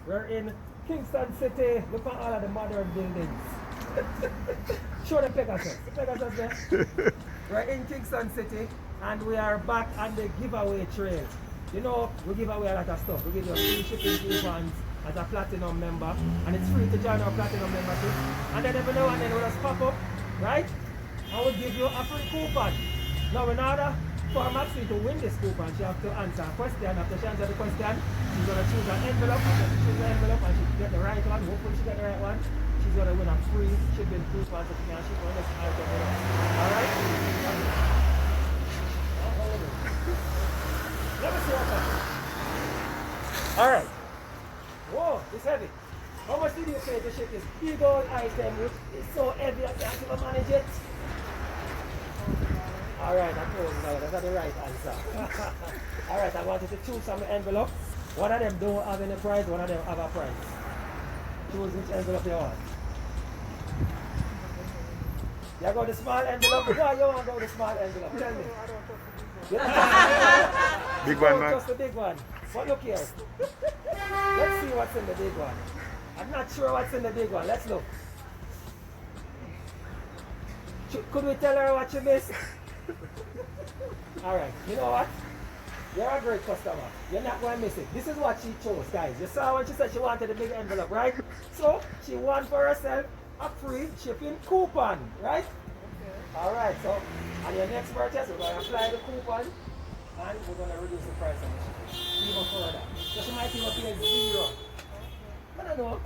We're in Kingston City. Look at all of the modern buildings. Show the Pegasus. The Pegasus there. We're in Kingston City and we are back on the giveaway trail. You know, we give away a lot of stuff. We give you free shipping coupons as a platinum member, and it's free to join our platinum membership. And then every now and then we'll just pop up, right? I will give you a free coupon. Now in order for Maxine to win this coupon, she has to answer a question. After she answers the question, she's going to choose an envelope. After she chooses the envelope and she get the right one, hopefully she get the right one, she's going to win a free shipping coupon so she can ship on this item with us. Alright? Let me see what's happening. Alright. Whoa, it's heavy. How much did you pay to ship this big old item which is so heavy I can't even manage it? Alright, I told you now, that's not the right answer. Alright, I want you to choose some envelope. One of them don't have any price, one of them have a price. Choose which envelope you want. You go the small envelope? No, you want to go the small envelope. Tell me. Big one, man. Just the big one. But look here. Let's see what's in the big one. I'm not sure what's in the big one. Let's look. Could we tell her what she missed? Alright, you know what? You're a great customer. You're not going to miss it. This is what she chose, guys. You saw when she said she wanted a big envelope, right? So, she won for herself a free shipping coupon, right? Okay. Alright, so on your next purchase, we're going to apply the coupon and we're going to reduce the price on the shipping even further. So she might even pay zero. I don't know.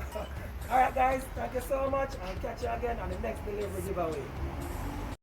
Alright guys, thank you so much. I'll catch you again on the next delivery giveaway.